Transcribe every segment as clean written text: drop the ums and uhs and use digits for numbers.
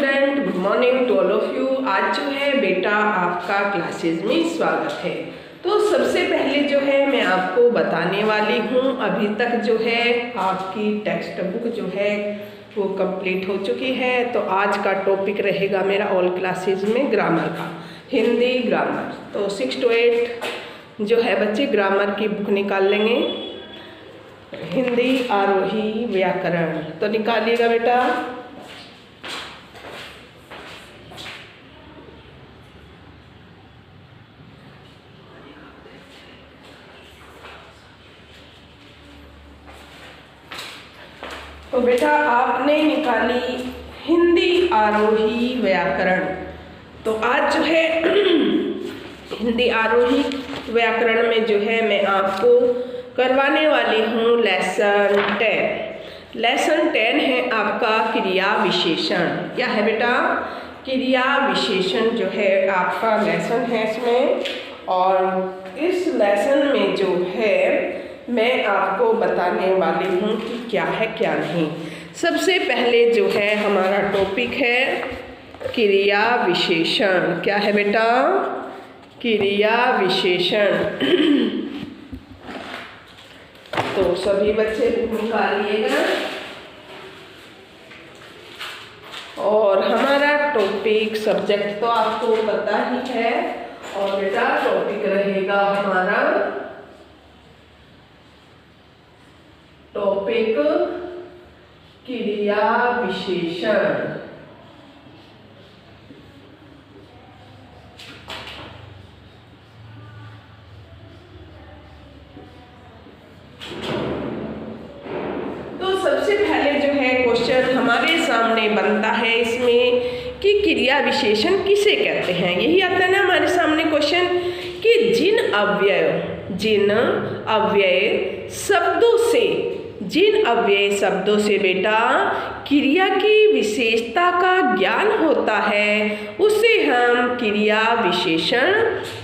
Student, good morning to all of you. आज जो है बेटा आपका क्लासेस में स्वागत है। तो सबसे पहले जो है मैं आपको बताने वाली हूँ, अभी तक जो है आपकी टेक्स्ट बुक जो है वो कंप्लीट हो चुकी है। तो आज का टॉपिक रहेगा मेरा ऑल क्लासेस में ग्रामर का, हिंदी ग्रामर। तो 6 to 8 जो है बच्चे ग्रामर की बुक निकाल लेंगे। हिंदी आरोही व्याकरण तो निकालिएगा बेटा। तो बेटा आपने निकाली हिंदी आरोही व्याकरण। तो आज जो है हिंदी आरोही व्याकरण में जो है मैं आपको करवाने वाली हूँ लेसन 10। लेसन 10 है आपका क्रिया विशेषण। क्या है बेटा? क्रिया विशेषण जो है आपका लेसन है इसमें। और इस लेसन में जो है मैं आपको बताने वाली हूँ कि क्या है क्या नहीं। सबसे पहले जो है हमारा टॉपिक है क्रिया विशेषण। क्या है बेटा? क्रिया विशेषण। तो सभी बच्चे निकालिएगा। और हमारा टॉपिक सब्जेक्ट तो आपको पता ही है। और बेटा टॉपिक रहेगा हमारा टॉपिक क्रिया विशेषण। तो सबसे पहले जो है क्वेश्चन हमारे सामने बनता है इसमें कि क्रिया विशेषण किसे कहते हैं। यही आता है ना हमारे सामने क्वेश्चन कि जिन अव्यय शब्दों से बेटा क्रिया की विशेषता का ज्ञान होता है उसे हम क्रिया विशेषण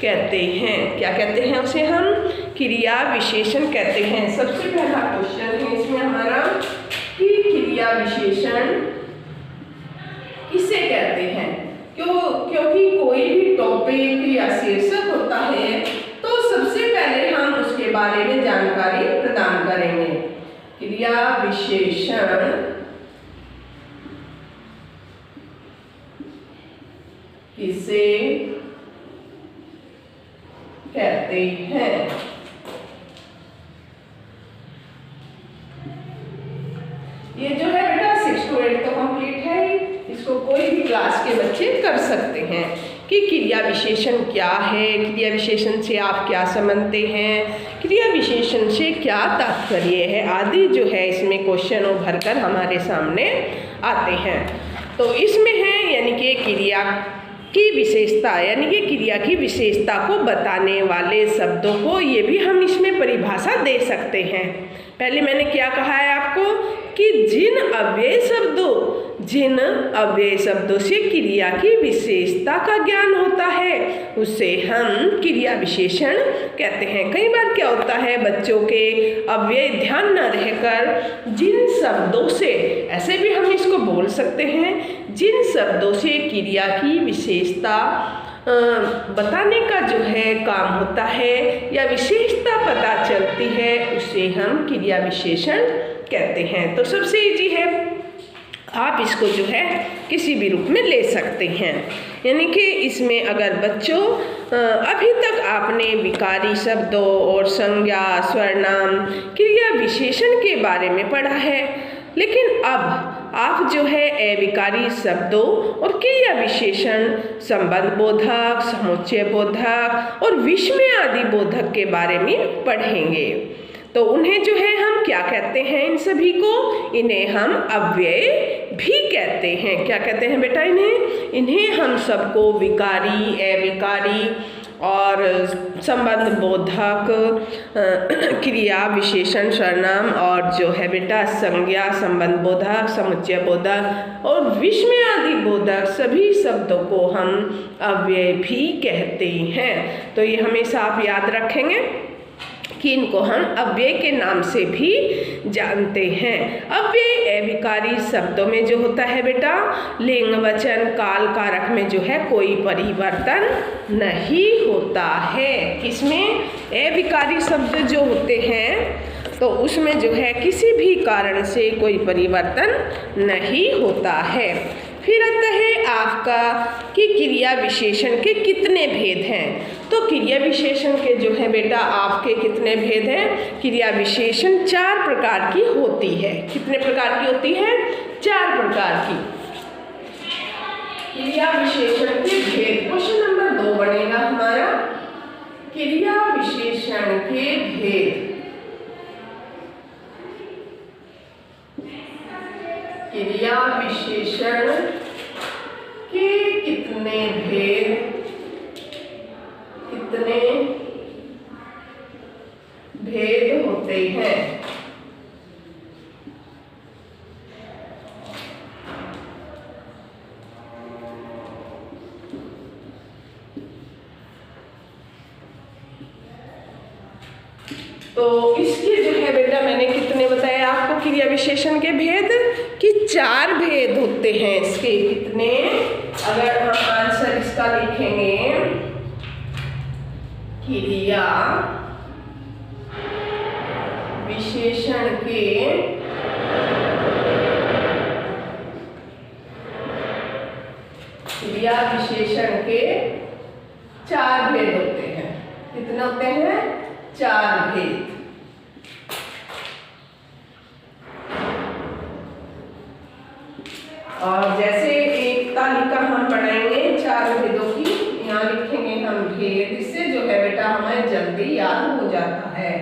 कहते हैं। क्या कहते हैं? उसे हम क्रिया विशेषण कहते हैं। सबसे पहला क्वेश्चन है इसमें हमारा कि क्रिया विशेषण किसे कहते हैं। क्योंकि कोई भी टॉपिक या शीर्षक होता है तो सबसे पहले हम उसके बारे में जानकारी प्रदान करेंगे। क्रिया विशेषण किसे कहते हैं। ये जो है बेटा 6 to 8 तो कंप्लीट है। इसको कोई भी क्लास के बच्चे कर सकते हैं कि क्रिया विशेषण क्या है, क्रिया विशेषण से आप क्या समझते हैं, क्रिया विशेषण से क्या तात्पर्य है आदि जो है इसमें क्वेश्चन उभर कर हमारे सामने आते हैं। तो इसमें है यानी कि क्रिया की विशेषता, यानी कि क्रिया की विशेषता को बताने वाले शब्दों को ये भी हम इसमें परिभाषा दे सकते हैं। पहले मैंने क्या कहा है आपको कि जिन अव्यय शब्दों से क्रिया की विशेषता का ज्ञान होता है उसे हम क्रिया विशेषण कहते हैं। कई बार क्या होता है बच्चों के अव्यय ध्यान न रहकर जिन शब्दों से, ऐसे भी हम इसको बोल सकते हैं, जिन शब्दों से क्रिया की विशेषता बताने का जो है काम होता है या विशेषता पता चलती है उसे हम क्रिया विशेषण कहते हैं। तो सबसे इजी है, आप इसको जो है किसी भी रूप में ले सकते हैं। यानी कि इसमें अगर बच्चों अभी तक आपने विकारी शब्दों और संज्ञा, सर्वनाम, क्रिया विशेषण के बारे में पढ़ा है, लेकिन अब आप जो है अविकारी शब्दों और क्रिया विशेषण, संबंध बोधक, समुच्चय बोधक और विस्मय आदि बोधक के बारे में पढ़ेंगे। तो उन्हें जो है हम क्या कहते हैं? इन सभी को इन्हें हम अव्यय भी कहते हैं। क्या कहते हैं बेटा? इन्हें हम सबको विकारी, अविकारी और संबंध बोधक, क्रिया विशेषण, सर्वनाम और जो है बेटा संज्ञा, संबंध बोधक, समुच्चय बोधक और विस्मय आदि बोधक सभी शब्दों को हम अव्यय भी कहते हैं। तो ये हमेशा आप याद रखेंगे कि इनको हम अव्यय के नाम से भी जानते हैं। अव्यय अविकारी शब्दों में जो होता है बेटा, लिंग वचन काल कारक में जो है कोई परिवर्तन नहीं होता है। किसमें? अविकारी शब्द जो होते हैं तो उसमें जो है किसी भी कारण से कोई परिवर्तन नहीं होता है। फिर आता है आपका कि क्रिया विशेषण के कितने भेद हैं। तो क्रिया विशेषण के जो है बेटा आपके कितने भेद हैं? क्रिया विशेषण 4 प्रकार की होती है। कितने प्रकार की होती है? 4 प्रकार की क्रिया विशेषण के भेद। क्वेश्चन नंबर 2 बनेगा हमारा क्रिया विशेषण के भेद। क्रिया विशेषण के कितने भेद होते हैं? तो इसके जो है बेटा मैंने कितने बताए आपको क्रिया विशेषण के भेद कि 4 भेद होते हैं इसके। कितने? अगर हम आंसर इसका लिखेंगे क्रिया विशेषण के क्रिया विशेषण के 4 भेद होते हैं। कितने होते हैं? 4 भेद। और जैसे एक तालिका हम बनाएंगे 4 भेदों की, यहाँ लिखेंगे हम भेद। इससे जो है बेटा हमें जल्दी याद हो जाता है।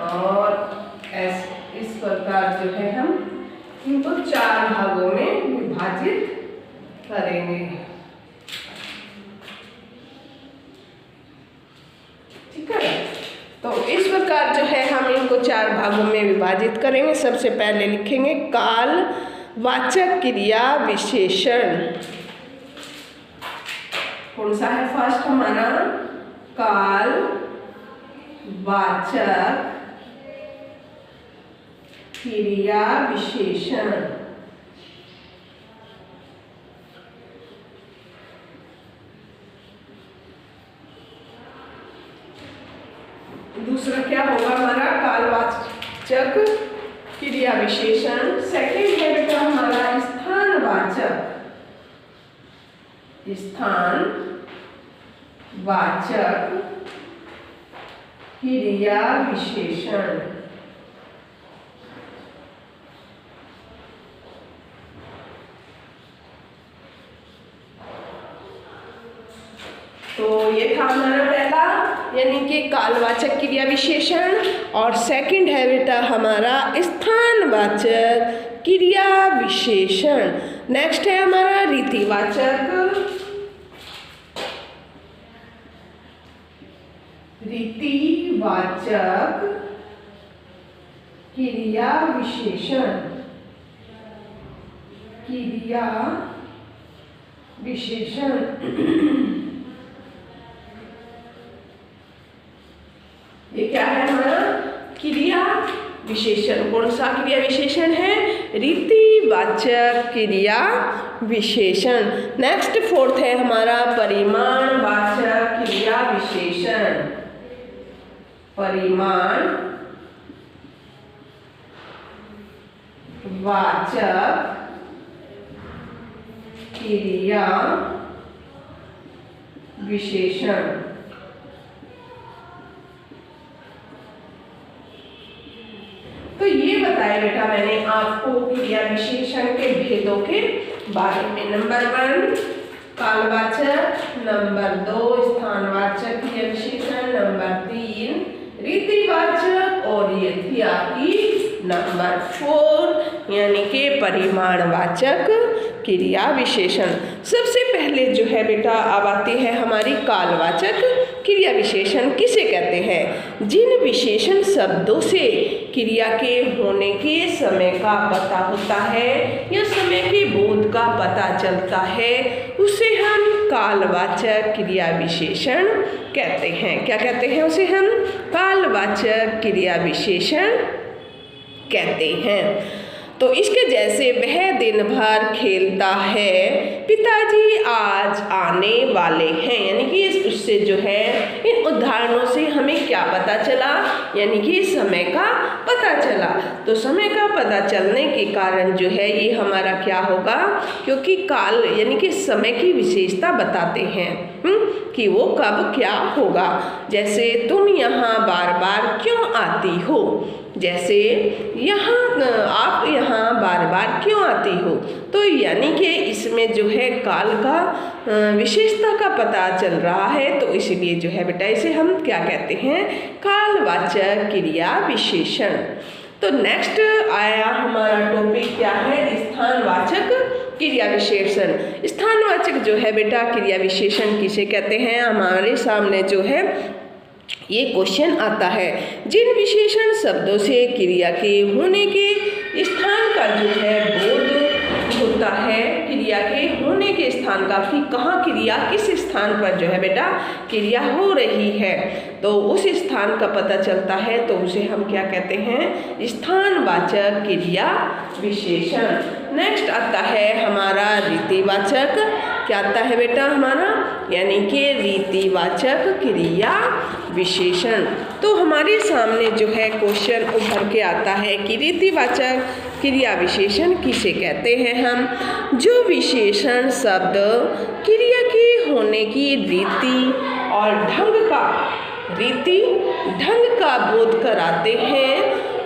और इस प्रकार जो है हम इनको 4 भागों में विभाजित करेंगे। ठीक है, तो इस प्रकार जो है हम इनको 4 भागों में विभाजित करेंगे। सबसे पहले लिखेंगे काल वाचक क्रिया विशेषण। कौन सा है? फर्स्ट हमारा काल वाचक क्रिया विशेषण। दूसरा क्या होगा हमारा? कालवाचक क्रिया विशेषण। सेकंड है बेटा हमारा स्थानवाचक क्रिया विशेषण। तो ये था हमारा पहला यानी कि कालवाचक क्रिया विशेषण। और सेकंड है बेटा हमारा स्थानवाचक क्रिया विशेषण। नेक्स्ट है हमारा रीतिवाचक क्रिया विशेषण। ये क्या है हमारा? क्रिया विशेषण। कौन सा क्रिया विशेषण है? रीतिवाचक क्रिया विशेषण। नेक्स्ट 4th है हमारा परिमाणवाचक क्रिया विशेषण। परिमाणवाचक क्रिया विशेषण। तो ये बताया बेटा मैंने आपको क्रिया विशेषण के भेदों के बारे में। नंबर 1 कालवाचक, नंबर 2 स्थानवाचक क्रिया विशेषण, नंबर 3 रीतिवाचक और ये थी आपकी नंबर 4 यानी कि परिमाणवाचक क्रिया विशेषण। सबसे पहले जो है बेटा अब आती है हमारी कालवाचक क्रिया विशेषण किसे कहते हैं? जिन विशेषण शब्दों से क्रिया के होने के समय का पता होता है या समय के बोध का पता चलता है उसे हम कालवाचक क्रिया विशेषण कहते हैं। क्या कहते हैं? उसे हम कालवाचक क्रिया विशेषण कहते हैं। तो इसके जैसे वह दिन भर खेलता है, पिताजी आज आने वाले हैं, यानी कि उससे जो है इन उदाहरणों से हमें क्या पता चला, यानी कि समय का पता चला। तो समय का पता चलने के कारण जो है ये हमारा क्या होगा, क्योंकि काल यानी कि समय की विशेषता बताते हैं कि वो कब क्या होगा। जैसे तुम यहाँ बार बार क्यों आती हो, जैसे यहाँ आप यहाँ बार बार क्यों आती हो, तो यानी कि इसमें जो है काल का विशेषता का पता चल रहा है, तो इसलिए जो है बेटा इसे हम क्या कहते हैं? कालवाचक क्रिया विशेषण। तो नेक्स्ट आया हमारा टॉपिक क्या है? स्थानवाचक क्रिया विशेषण। स्थानवाचक जो है बेटा क्रिया विशेषण किसे कहते हैं? हमारे सामने जो है ये क्वेश्चन आता है, जिन विशेषण शब्दों से क्रिया के होने के स्थान का जो है बोध होता है, क्रिया के होने के स्थान का कि कहाँ क्रिया किस स्थान पर जो है बेटा क्रिया हो रही है, तो उस स्थान का पता चलता है, तो उसे हम क्या कहते हैं? स्थानवाचक क्रिया विशेषण। नेक्स्ट आता है हमारा रीतिवाचक। क्या आता है बेटा हमारा? यानी कि रीतिवाचक क्रिया विशेषण। तो हमारे सामने जो है क्वेश्चन उभर के आता है कि रीतिवाचक क्रिया विशेषण किसे कहते हैं हम? जो विशेषण शब्द क्रिया के होने की रीति और ढंग का बोध कराते हैं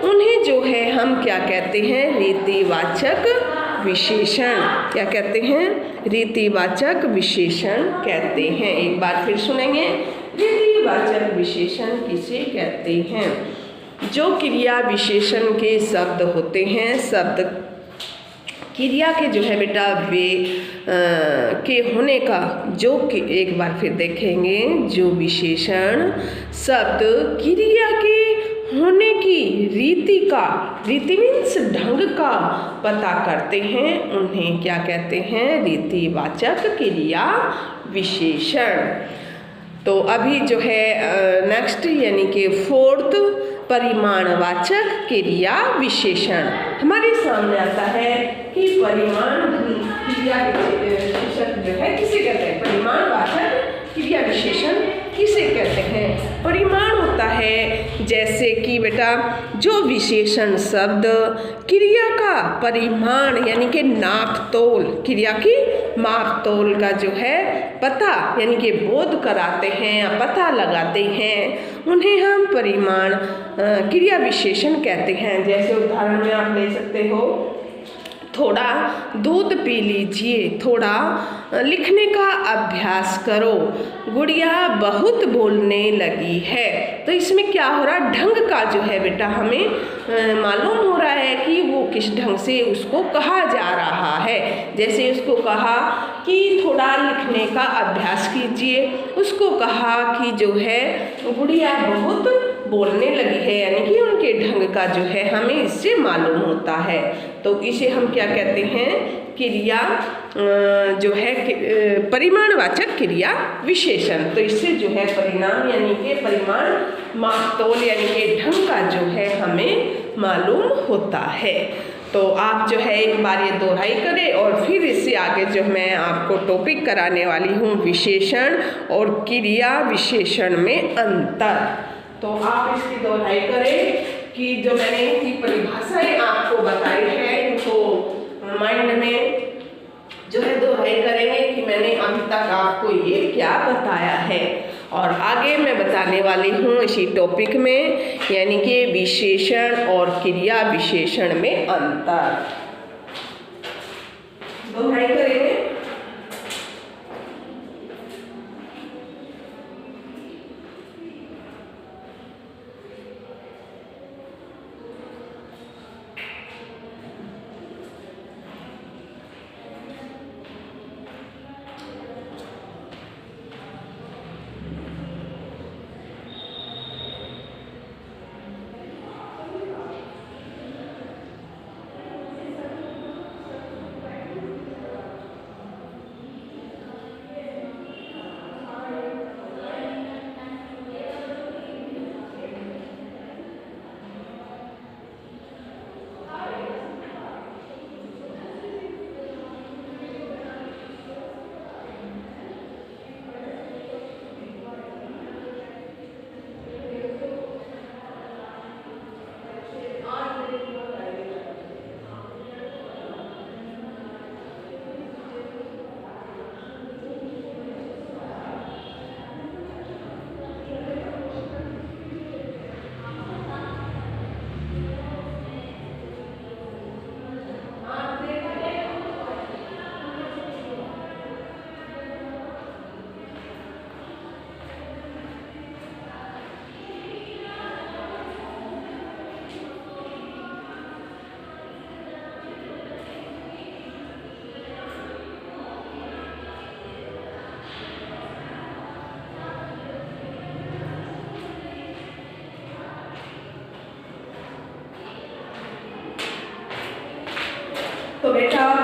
उन्हें जो है हम क्या कहते हैं? रीतिवाचक विशेषण। क्या कहते हैं? रीतिवाचक विशेषण कहते हैं। एक बार फिर सुनेंगे, रीतिवाचक विशेषण किसे कहते हैं? जो क्रिया विशेषण के शब्द होते हैं, शब्द क्रिया के जो है बेटा वे के होने का जो एक बार फिर देखेंगे, जो विशेषण शब्द क्रिया के होने की रीति मीन्स ढंग का पता करते हैं उन्हें क्या कहते हैं? रीतिवाचक क्रिया विशेषण। तो अभी जो है नेक्स्ट यानी कि फोर्थ परिमाणवाचक क्रिया विशेषण हमारे सामने आता है कि परिमाण क्रिया विशेषण जो है किसे कहते हैं? परिमाणवाचक क्रिया विशेषण किसे कहते हैं? परिमाण होता है जैसे कि बेटा जो विशेषण शब्द क्रिया का परिमाण यानी कि नाप तोल, क्रिया की माप तोल का जो है पता यानी कि बोध कराते हैं या पता लगाते हैं उन्हें हम परिमाण क्रिया विशेषण कहते हैं। जैसे उदाहरण में आप ले सकते हो, थोड़ा दूध पी लीजिए, थोड़ा लिखने का अभ्यास करो, गुड़िया बहुत बोलने लगी है। तो इसमें क्या हो रहा, ढंग का जो है बेटा हमें मालूम हो रहा है कि वो किस ढंग से उसको कहा जा रहा है। जैसे उसको कहा कि थोड़ा लिखने का अभ्यास कीजिए, उसको कहा कि जो है गुड़िया बहुत बोलने लगी है, यानी कि उनके ढंग का जो है हमें इससे मालूम होता है। तो इसे हम क्या कहते हैं, क्रिया जो है परिमाणवाचक क्रिया विशेषण। तो इससे जो है परिणाम यानी कि परिमाण मापतोल यानी कि ढंग का जो है हमें मालूम होता है। तो आप जो है एक बार ये दोहराई करें और फिर इससे आगे जो मैं आपको टॉपिक कराने वाली हूँ विशेषण और क्रिया विशेषण में अंतर। तो आप इसकी दोहराई करें कि जो मैंने इनकी परिभाषाएं आपको बताई है इनको माइंड में जो है दोहराई करेंगे कि मैंने अभी तक आपको ये क्या बताया है। और आगे मैं बताने वाली हूँ इसी टॉपिक में यानी कि विशेषण और क्रिया विशेषण में अंतर। दोहराई करेंगे।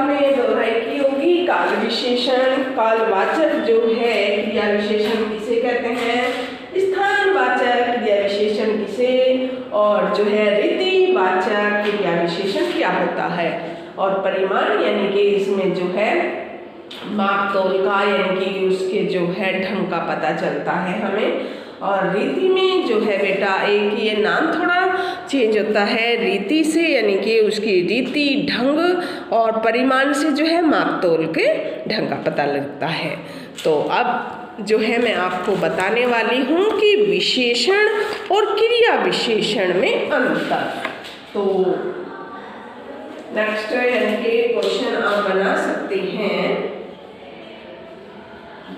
में दोहराई की होगी। काल विशेषण, कालवाचक जो है क्रिया विशेषण किसे कहते हैं, स्थानवाचक क्रिया विशेषण किसे, और जो है रीतिवाचक क्रिया विशेषण क्या होता है, और परिमाण यानी कि इसमें जो है माप तोल का यानी कि उसके जो है ढंग का पता चलता है हमें। और रीति में जो है बेटा एक ये नाम थोड़ा चेंज होता है, रीति से यानी कि उसकी रीति ढंग, और परिमाण से जो है माप तोल के ढंग का पता लगता है। तो अब जो है मैं आपको बताने वाली हूँ कि विशेषण और क्रिया विशेषण में अंतर। तो नेक्स्ट यानी कि क्वेश्चन आप बना सकते हैं,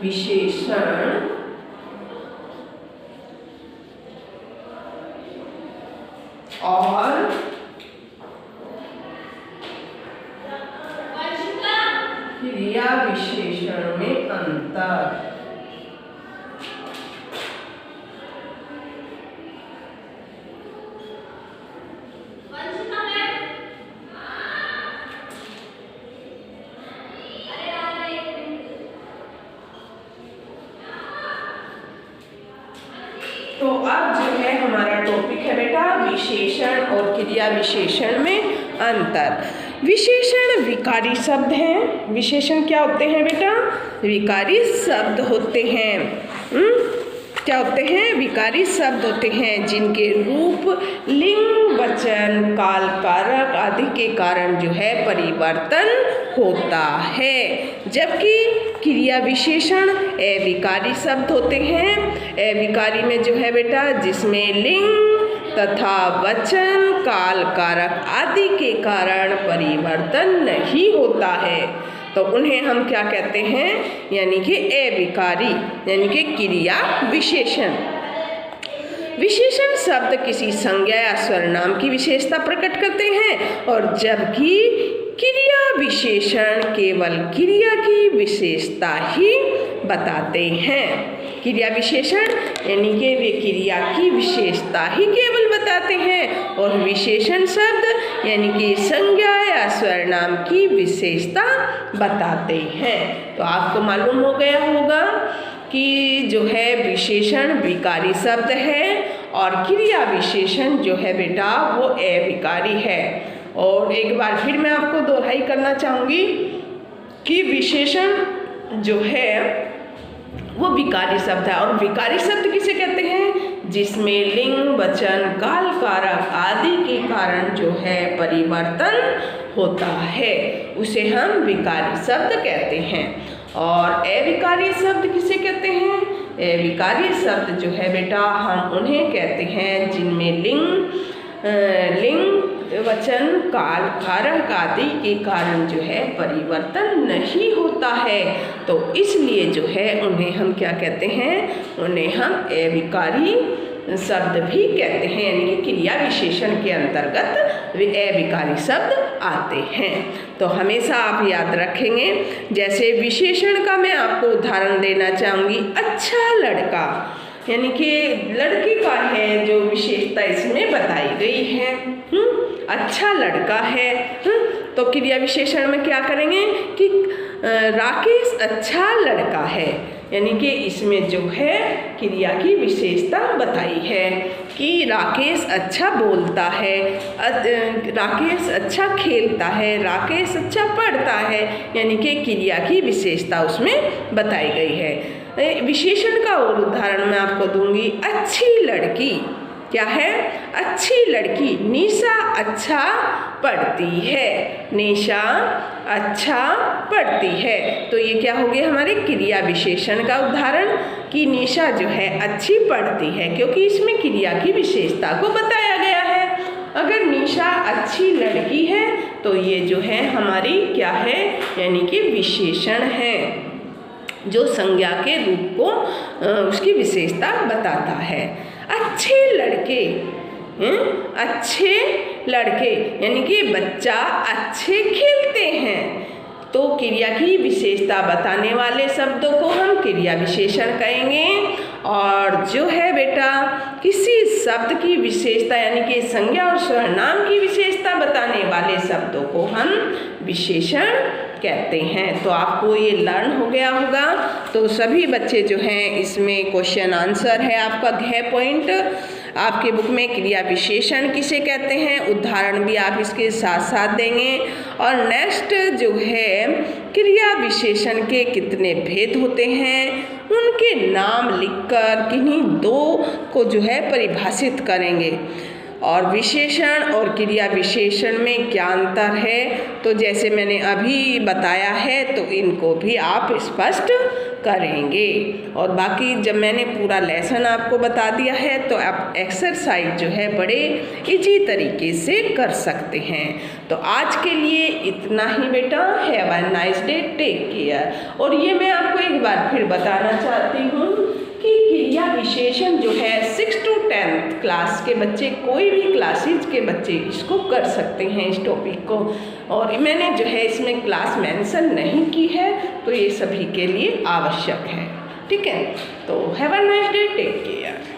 विशेषण और क्रिया विशेषण में अंतर। तो अब जो है हमारा टॉपिक है बेटा विशेषण और क्रिया विशेषण में अंतर। विशेषण विकारी शब्द हैं। विशेषण क्या होते हैं बेटा, विकारी शब्द होते हैं। क्या होते हैं, विकारी शब्द होते हैं जिनके रूप, लिंग, वचन, काल, कारक आदि के कारण जो है परिवर्तन होता है। जबकि क्रिया विशेषण अविकारी शब्द होते हैं। अविकारी में जो है बेटा जिसमें लिंग तथा वचन, काल, कारक आदि के कारण परिवर्तन नहीं होता है, तो उन्हें हम क्या कहते हैं, यानी कि अविकारी यानी कि क्रिया विशेषण। विशेषण शब्द किसी संज्ञा या सर्वनाम की विशेषता प्रकट करते हैं, और जबकि क्रिया विशेषण केवल क्रिया की विशेषता ही बताते हैं। क्रिया विशेषण यानी कि वे क्रिया की विशेषता ही केवल बताते हैं, और विशेषण शब्द यानी कि संज्ञा या सर्वनाम की विशेषता बताते हैं। तो आपको मालूम हो गया होगा कि जो है विशेषण विकारी शब्द है और क्रिया विशेषण जो है बेटा वो अविकारी है। और एक बार फिर मैं आपको दोहराई करना चाहूँगी कि विशेषण जो है वो विकारी शब्द है, और विकारी शब्द किसे कहते हैं, जिसमें लिंग, वचन, काल, कारक आदि के कारण जो है परिवर्तन होता है, उसे हम विकारी शब्द कहते हैं। और अविकारी शब्द किसे कहते हैं, अविकारी शब्द जो है बेटा हम उन्हें कहते हैं जिनमें लिंग, वचन, काल, कारक आदि के कारण जो है परिवर्तन नहीं होता है, तो इसलिए जो है उन्हें हम क्या कहते हैं, उन्हें हम अविकारी शब्द भी कहते हैं, यानी कि क्रिया विशेषण के अंतर्गत वे अविकारी शब्द आते हैं। तो हमेशा आप याद रखेंगे। जैसे विशेषण का मैं आपको उदाहरण देना चाहूँगी, अच्छा लड़का, यानी कि लड़की का है जो विशेषता इसमें बताई गई है। अच्छा लड़का है, तो क्रिया विशेषण में क्या करेंगे कि राकेश अच्छा लड़का है, यानी कि इसमें जो है क्रिया की विशेषता बताई है कि राकेश अच्छा बोलता है, राकेश अच्छा खेलता है, राकेश अच्छा पढ़ता है, यानी कि क्रिया की विशेषता उसमें बताई गई है। विशेषण का और उदाहरण मैं आपको दूंगी, अच्छी लड़की क्या है, अच्छी लड़की, निशा अच्छा पढ़ती है, निशा अच्छा पढ़ती है। तो ये क्या हो गया हमारे क्रिया विशेषण का उदाहरण कि निशा जो है अच्छी पढ़ती है, क्योंकि इसमें क्रिया की विशेषता को बताया गया है। अगर निशा अच्छी लड़की है तो ये जो है हमारी क्या है, यानी कि विशेषण है जो संज्ञा के रूप को उसकी विशेषता बताता है। अच्छे लड़के, अच्छे लड़के यानी कि बच्चा अच्छे खेलते हैं, तो क्रिया की विशेषता बताने वाले शब्दों को हम क्रिया विशेषण कहेंगे। और जो है बेटा किसी शब्द की विशेषता यानी कि संज्ञा और सर्वनाम की विशेषता बताने वाले शब्दों को हम विशेषण कहते हैं। तो आपको ये लर्न हो गया होगा। तो सभी बच्चे जो हैं इसमें क्वेश्चन आंसर है आपका घ पॉइंट आपके बुक में। क्रिया विशेषण किसे कहते हैं, उदाहरण भी आप इसके साथ साथ देंगे। और नेक्स्ट जो है क्रिया विशेषण के कितने भेद होते हैं उनके नाम लिखकर किन्हीं दो को जो है परिभाषित करेंगे। और विशेषण और क्रिया विशेषण में क्या अंतर है, तो जैसे मैंने अभी बताया है तो इनको भी आप स्पष्ट करेंगे। और बाकी जब मैंने पूरा लेसन आपको बता दिया है तो आप एक्सरसाइज जो है बड़े इजी तरीके से कर सकते हैं। तो आज के लिए इतना ही बेटा। Have a nice day, take care. और ये मैं आपको एक बार फिर बताना चाहती हूँ कि क्रिया विशेषण जो है 6 to 10th क्लास के बच्चे, कोई भी क्लासेज के बच्चे इसको कर सकते हैं इस टॉपिक को। और मैंने जो है इसमें क्लास मेंशन नहीं की है तो ये सभी के लिए आवश्यक है। ठीक है, तो have a nice day, take care.